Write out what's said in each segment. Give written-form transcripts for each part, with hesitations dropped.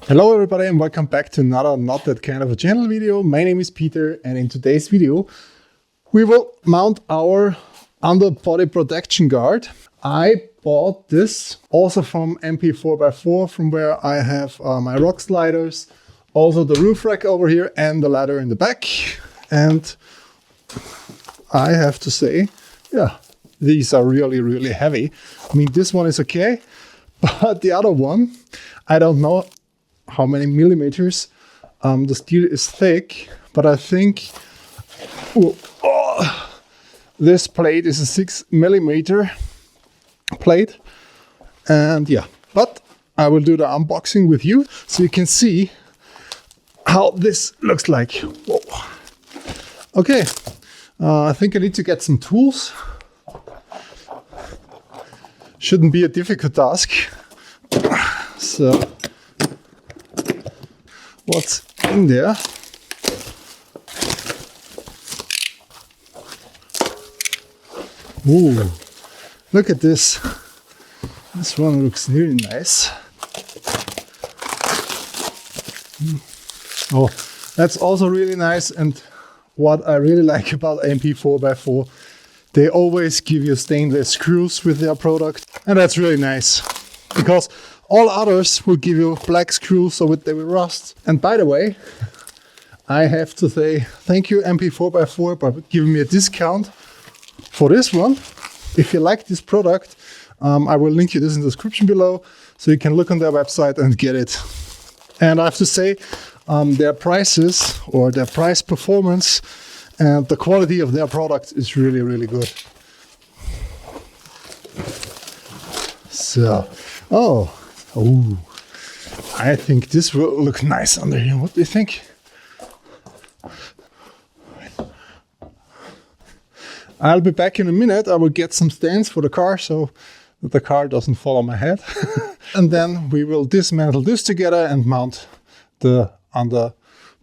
Hello everybody and welcome back to another Not That Kind of a Channel video. My name is Peter and in today's video we will mount our underbody protection guard. I bought this also from MP 4x4 from where I have my rock sliders, also the roof rack over here and the ladder in the back. And I have to say, yeah, these are really heavy. I mean, this one is okay, but the other one, I don't know how many millimeters. The steel is thick, but I think this plate is a 6 millimeter plate. And yeah, but I will do the unboxing with you so you can see how this looks like. Whoa. Okay, I think I need to get some tools. Shouldn't be a difficult task. So what's in there? Ooh, look at this. This one looks really nice. Oh, that's also really nice. And what I really like about MP 4x4, they always give you stainless screws with their product. And that's really nice because all others will give you black screws so they will rust. And by the way, I have to say thank you MP 4x4 for giving me a discount for this one. If you like this product, I will link you this in the description below so you can look on their website and get it. And I have to say their prices or their price performance and the quality of their product is really good. So, oh, I think this will look nice under here. What do you think? I'll be back in a minute. I will get some stands for the car so that the car doesn't fall on my head. And then we will dismantle this together and mount the under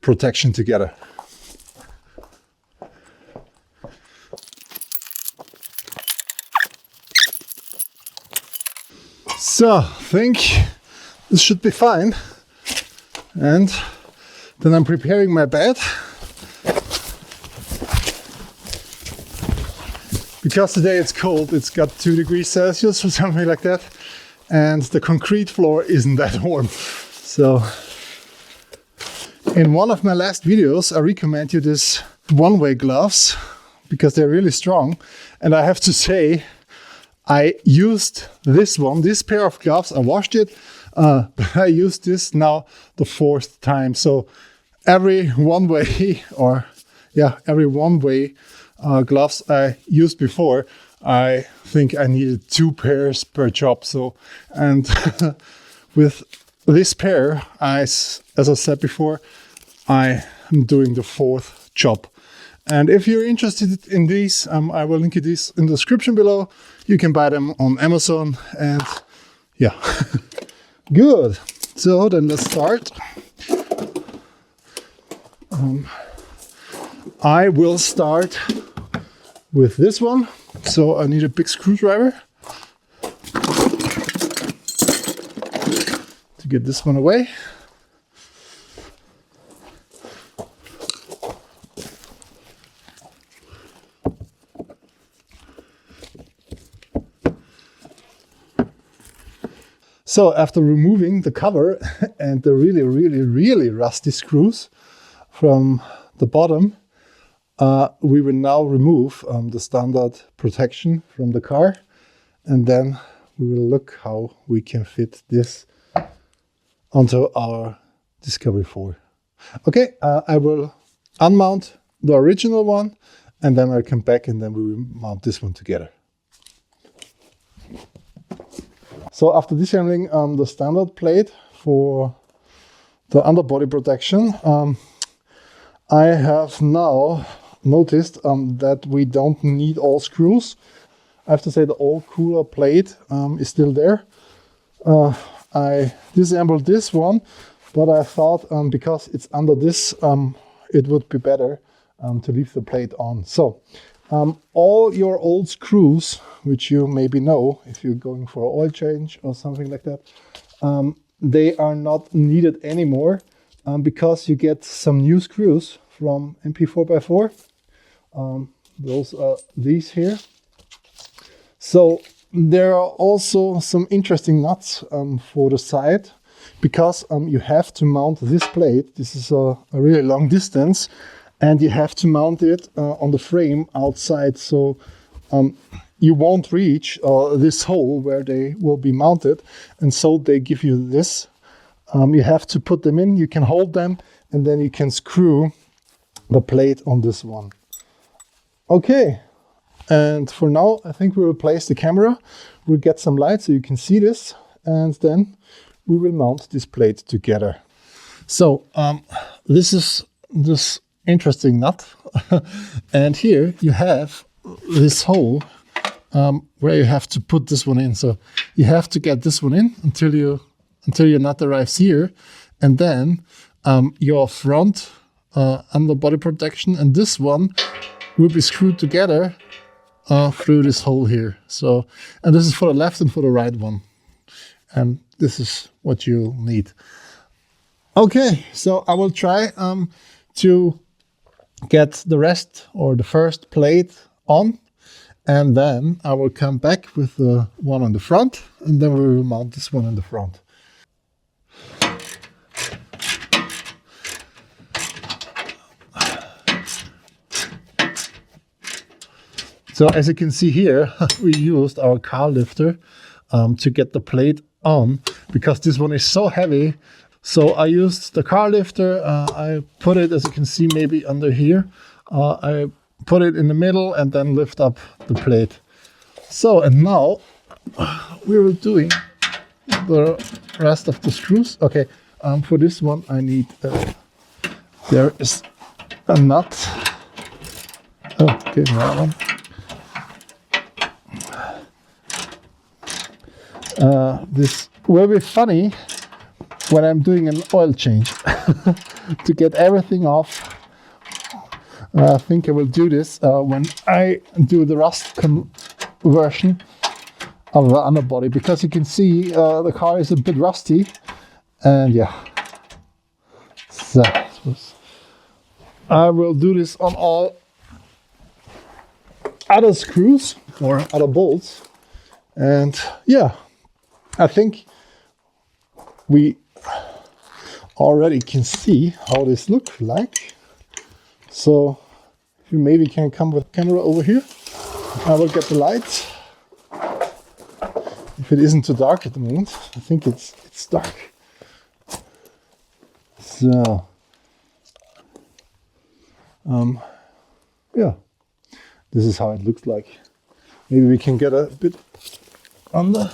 protection together. So, I think this should be fine. And then I'm preparing my bed. Because today it's cold, it's got 2 degrees Celsius or something like that. And the concrete floor isn't that warm. So, in one of my last videos, I recommend you this one-way gloves because they're really strong. And I have to say, I used this pair of gloves, I washed it, but I used this now the 4th time. So every one-way gloves I used before, I think I needed 2 pairs per job. So, and with this pair, as I said before, I am doing the 4th job. And if you're interested in these, I will link you these in the description below. You can buy them on Amazon and yeah, good. So then let's start. I will start with this one. So I need a big screwdriver to get this one away. So after removing the cover and the really rusty screws from the bottom, we will now remove the standard protection from the car, and then we will look how we can fit this onto our Discovery 4. Okay, I will unmount the original one and then I'll come back and then we will mount this one together. So after disassembling the standard plate for the underbody protection, I have now noticed that we don't need all screws. I have to say the old cooler plate is still there. I disassembled this one, but I thought because it's under this, it would be better to leave the plate on. So all your old screws, which you maybe know if you're going for an oil change or something like that, they are not needed anymore because you get some new screws from MP 4x4. Those are these here. So there are also some interesting nuts for the side, because you have to mount this plate. This is a really long distance, and you have to mount it on the frame outside, so you won't reach this hole where they will be mounted, and so they give you this. You have to put them in, you can hold them, and then you can screw the plate on this one. Okay, and for now I think we will place the camera, we'll get some light so you can see this, and then we will mount this plate together. So this is this interesting nut and here you have this hole where you have to put this one in. So you have to get this one in until your nut arrives here, and then your front underbody protection and this one will be screwed together through this hole here. So, and this is for the left and for the right one, and this is what you need. Okay, so I will try to get the rest or the first plate on, and then I will come back with the one on the front, and then we will mount this one in the front. So as you can see here, we used our car lifter to get the plate on, because this one is so heavy. So I used the car lifter, I put it, as you can see, maybe under here. I put it in the middle and then lift up the plate. So, and now we will doing the rest of the screws. Okay, for this one I need, there is a nut. Oh, okay, that one. This will be funny when I'm doing an oil change to get everything off. I think I will do this when I do the rust conversion of the underbody, because you can see the car is a bit rusty, and yeah. So I will do this on all other screws or other bolts, and yeah, I think we already can see how this looks like. So if you maybe can come with the camera over here, I will get the light. If it isn't too dark at the moment, I think it's dark. So yeah, this is how it looks like. Maybe we can get a bit under.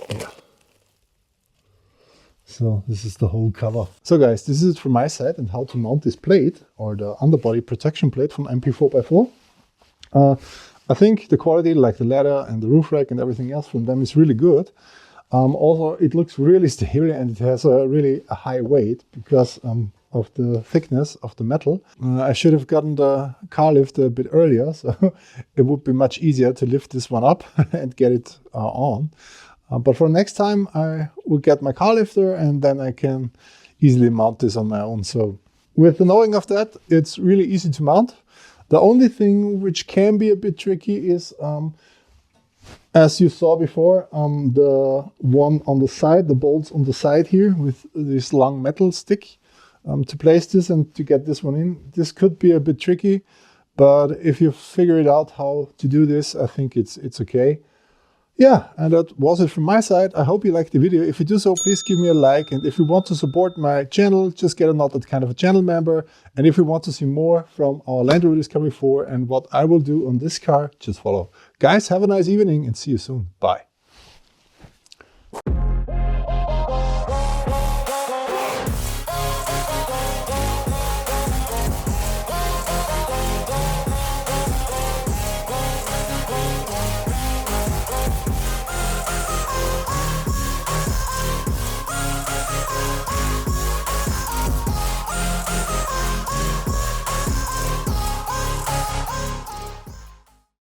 Yeah. So this is the whole cover. So guys, this is it from my side and how to mount this plate, or the underbody protection plate from MP 4x4. I think the quality, like the leather and the roof rack and everything else from them, is really good. Also, it looks really stable, and it has a really high weight because of the thickness of the metal. I should have gotten the car lift a bit earlier, so it would be much easier to lift this one up and get it on. But for next time, I will get my car lifter, and then I can easily mount this on my own. So with the knowing of that, it's really easy to mount. The only thing which can be a bit tricky is, as you saw before, the one on the side, the bolts on the side here with this long metal stick. To place this and to get this one in, this could be a bit tricky, but if you figure it out how to do this, I think it's okay. Yeah, and that was it from my side. I hope you liked the video. If you do so, please give me a like, and if you want to support my channel, just get a Not That Kind of a Channel member. And if you want to see more from our Land Rover Discovery 4 and what I will do on this car, just follow. Guys, have a nice evening and see you soon. Bye.